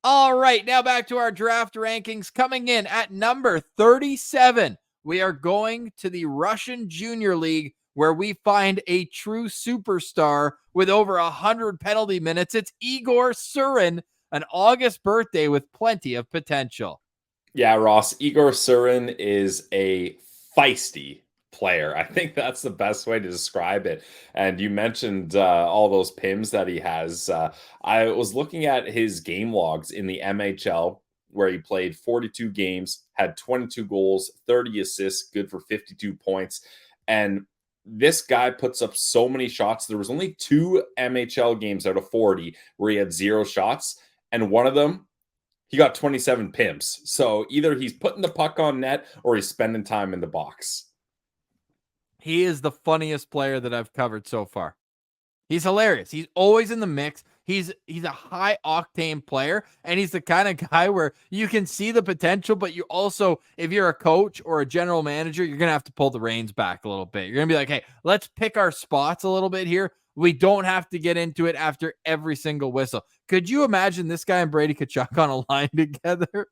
All right, now back to our draft rankings. Coming in at number 37, we are going to the Russian Junior League, where we find a true superstar with over 100 penalty minutes. It's Yegor Surin, an August birthday with plenty of potential. Yeah, Ross, Igor Surin is a feisty player. I think that's the best way to describe it. And you mentioned all those PIMs that he has. I was looking at his game logs in the MHL, where he played 42 games, had 22 goals, 30 assists, good for 52 points. And this guy puts up so many shots. There was only 2 MHL games out of 40 where he had 0 shots, and one of them he got 27 pimps. So either he's putting the puck on net or he's spending time in the box. He is the funniest player that I've covered so far. He's hilarious. He's always in the mix. He's a high octane player, and he's the kind of guy where you can see the potential, but you also, if you're a coach or a general manager, you're gonna have to pull the reins back a little bit. You're gonna be like, hey, let's pick our spots a little bit here. We don't have to get into it after every single whistle. Could you imagine this guy and Brady Tkachuk on a line together?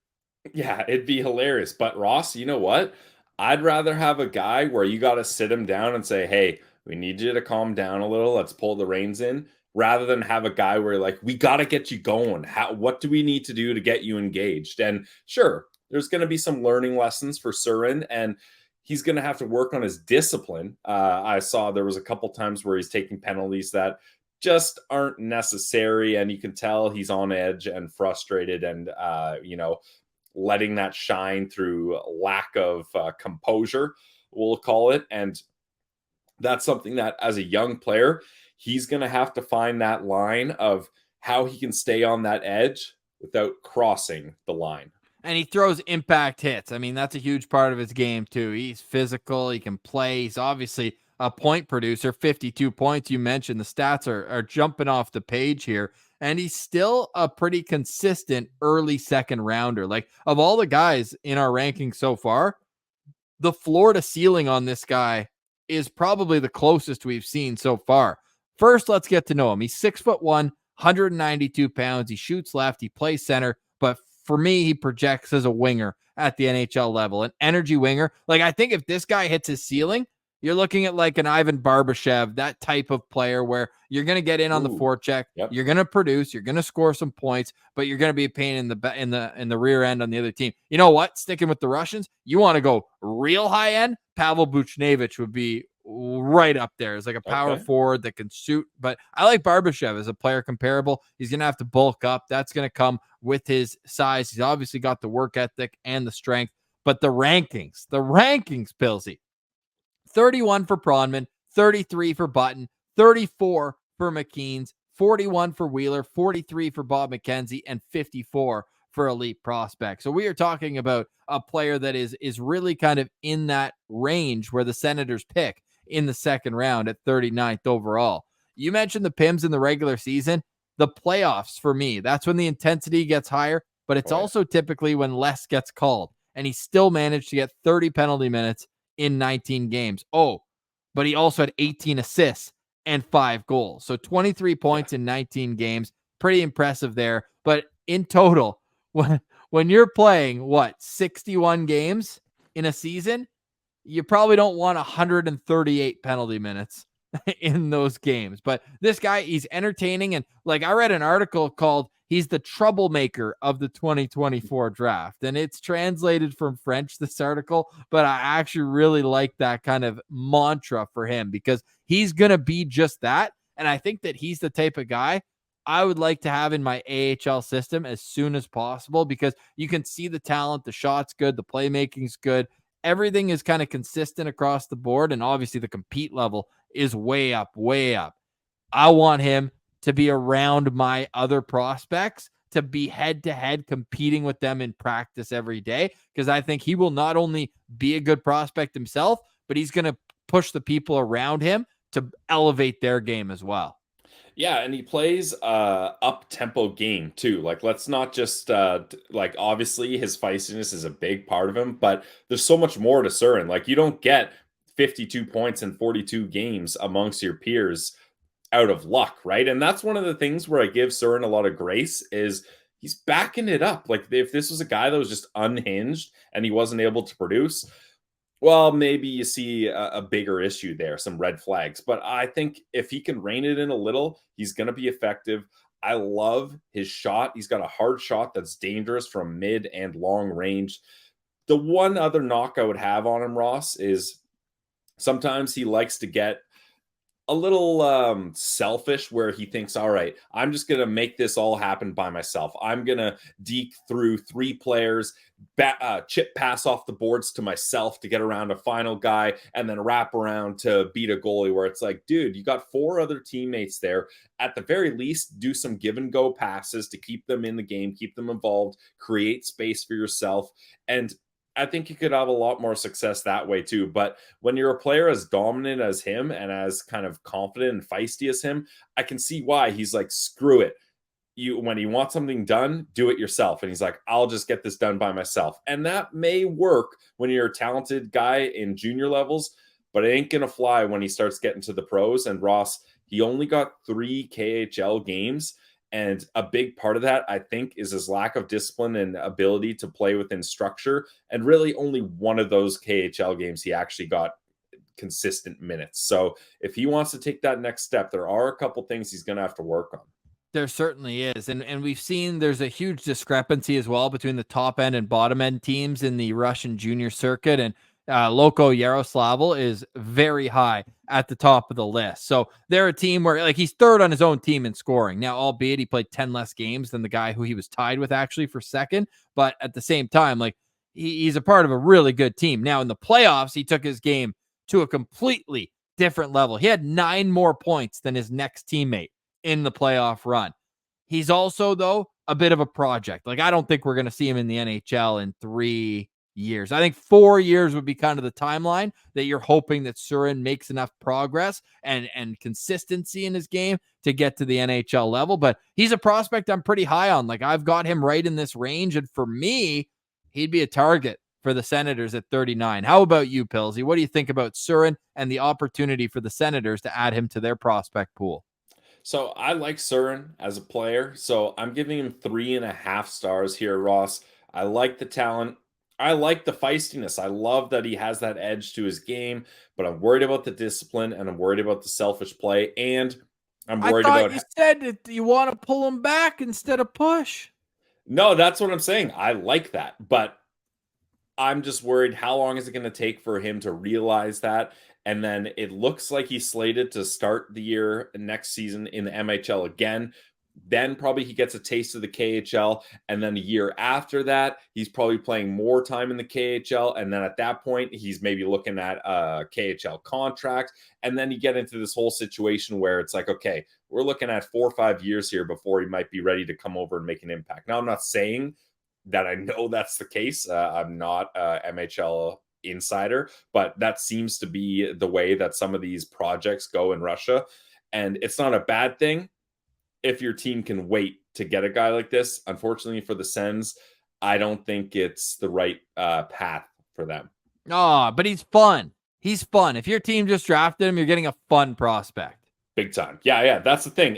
Yeah, it'd be hilarious. But Ross, you know what? I'd rather have a guy where you got to sit him down and say, hey, we need you to calm down a little. Let's pull the reins in, rather than have a guy where like, we got to get you going. What do we need to do to get you engaged? And sure, there's going to be some learning lessons for Surin, and he's going to have to work on his discipline. I saw there was a couple times where he's taking penalties that just aren't necessary, and you can tell he's on edge and frustrated, and letting that shine through lack of composure, we'll call it. And that's something that, as a young player, he's going to have to find that line of how he can stay on that edge without crossing the line. And he throws impact hits. I mean, that's a huge part of his game, too. He's physical. He can play. He's obviously a point producer, 52 points. You mentioned the stats are jumping off the page here. And he's still a pretty consistent early second rounder. Like, of all the guys in our ranking so far, the floor to ceiling on this guy is probably the closest we've seen so far. First, let's get to know him. He's 6'1", 192 pounds. He shoots left. He plays center. But for me, he projects as a winger at the NHL level, an energy winger. Like, I think if this guy hits his ceiling, you're looking at like an Ivan Barbashev, that type of player where you're going to get in on the forecheck, Yep. you're going to produce, you're going to score some points, but you're going to be a pain in the rear end on the other team. You know what? Sticking with the Russians, you want to go real high end. Pavel Buchnevich would be right up there as like a power forward that can shoot. But I like Barbashev as a player comparable. He's going to have to bulk up. That's going to come with his size. He's obviously got the work ethic and the strength. But the rankings, Pilsy. 31 for Pronman, 33 for Button, 34 for McKeens, 41 for Wheeler, 43 for Bob McKenzie, and 54 for Elite Prospect. So we are talking about a player that is really kind of in that range where the Senators pick in the second round at 39th overall. You mentioned the PIMs in the regular season. The playoffs, for me, that's when the intensity gets higher, but it's also typically when less gets called. And he still managed to get 30 penalty minutes in 19 games. Oh, but he also had 18 assists and 5 goals. So 23 points in 19 games. Pretty impressive there. But in total, when you're playing, 61 games in a season, you probably don't want 138 penalty minutes in those games. But this guy, he's entertaining. And like, I read an article called he's the troublemaker of the 2024 draft. And it's translated from French, this article, but I actually really like that kind of mantra for him because he's going to be just that. And I think that he's the type of guy I would like to have in my AHL system as soon as possible because you can see the talent, the shot's good, the playmaking's good. Everything is kind of consistent across the board. And obviously the compete level is way up, way up. I want him to be around my other prospects, to be head to head competing with them in practice every day, because I think he will not only be a good prospect himself, but he's going to push the people around him to elevate their game as well. Yeah, and he plays up-tempo game too. Like, let's not just like, obviously his feistiness is a big part of him, but there's so much more to Surin. Like, you don't get 52 points in 42 games amongst your peers out of luck, right? And that's one of the things where I give Surin a lot of grace is he's backing it up. Like if this was a guy that was just unhinged and he wasn't able to produce, well, maybe you see a bigger issue there, some red flags. But I think if he can rein it in a little, he's going to be effective. I love his shot. He's got a hard shot that's dangerous from mid and long range. The one other knock I would have on him, Ross, is sometimes he likes to get a little selfish where he thinks, all right, I'm just going to make this all happen by myself. I'm going to deke through 3 players, chip pass off the boards to myself to get around a final guy, and then wrap around to beat a goalie, where it's like, dude, you got 4 other teammates there. At the very least, do some give and go passes to keep them in the game, keep them involved, create space for yourself. And I think you could have a lot more success that way too. But when you're a player as dominant as him and as kind of confident and feisty as him, I can see why he's like, screw it. When you want something done, do it yourself. And he's like, I'll just get this done by myself. And that may work when you're a talented guy in junior levels, but it ain't going to fly when he starts getting to the pros. And Ross, he only got 3 KHL games. And a big part of that, I think, is his lack of discipline and ability to play within structure. And really only one of those KHL games he actually got consistent minutes. So if he wants to take that next step, there are a couple things he's going to have to work on. There certainly is. And we've seen there's a huge discrepancy as well between the top end and bottom end teams in the Russian junior circuit. And Loko Yaroslavl is very high at the top of the list. So they're a team where like he's third on his own team in scoring. Now, albeit he played 10 less games than the guy who he was tied with actually for second. But at the same time, like he's a part of a really good team. Now in the playoffs, he took his game to a completely different level. He had 9 more points than his next teammate in the playoff run. He's also, though, a bit of a project. Like, I don't think we're going to see him in the NHL in 3 years. I think 4 years would be kind of the timeline that you're hoping that Surin makes enough progress and consistency in his game to get to the NHL level. But he's a prospect I'm pretty high on. Like, I've got him right in this range. And for me, he'd be a target for the Senators at 39. How about you, Pilsy? What do you think about Surin and the opportunity for the Senators to add him to their prospect pool? So I like Surin as a player. So I'm giving him 3.5 stars here, Ross. I like the talent. I like the feistiness. I love that he has that edge to his game, but I'm worried about the discipline and I'm worried about the selfish play. And I'm I worried thought about. you said that you want to pull him back instead of push. No, that's what I'm saying. I like that. But I'm just worried, how long is it going to take for him to realize that? And then it looks like he's slated to start the year next season in the MHL again. Then probably he gets a taste of the KHL. And then a year after that, he's probably playing more time in the KHL. And then at that point, he's maybe looking at a KHL contract. And then you get into this whole situation where it's like, okay, we're looking at 4 or 5 years here before he might be ready to come over and make an impact. Now, I'm not saying that I know that's the case. I'm not a MHL insider, but that seems to be the way that some of these projects go in Russia. And it's not a bad thing if your team can wait to get a guy like this. Unfortunately for the Sens, I don't think it's the right path for them. Oh, but he's fun. He's fun. If your team just drafted him, you're getting a fun prospect. Big time. Yeah. That's the thing.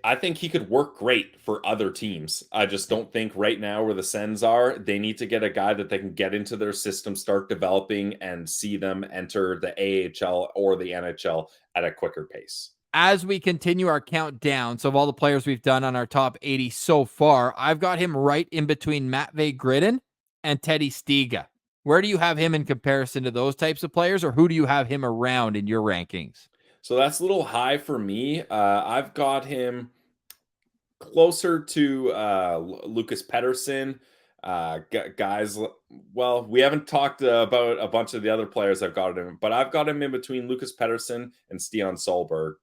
I think he could work great for other teams. I just don't think right now where the Sens are, they need to get a guy that they can get into their system, start developing, and see them enter the AHL or the NHL at a quicker pace. As we continue our countdown, so of all the players we've done on our top 80 so far, I've got him right in between Matvei Gridin and Teddy Stiga. Where do you have him in comparison to those types of players, or who do you have him around in your rankings? So that's a little high for me. I've got him closer to Lucas Pettersson. Guys, well, we haven't talked about a bunch of the other players I've got him, but I've got him in between Lucas Pettersson and Stian Solberg,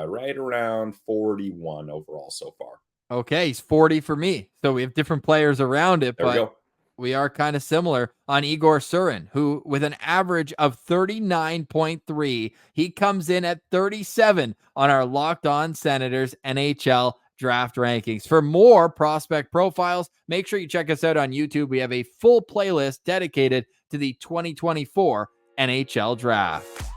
right around 41 overall so far. Okay, he's 40 for me. So we have different players around it, There we but go. we are kind of similar on Yegor Surin, who with an average of 39.3, he comes in at 37 on our Locked On Senators NHL draft rankings. For more prospect profiles, make sure you check us out on YouTube. We have a full playlist dedicated to the 2024 NHL draft.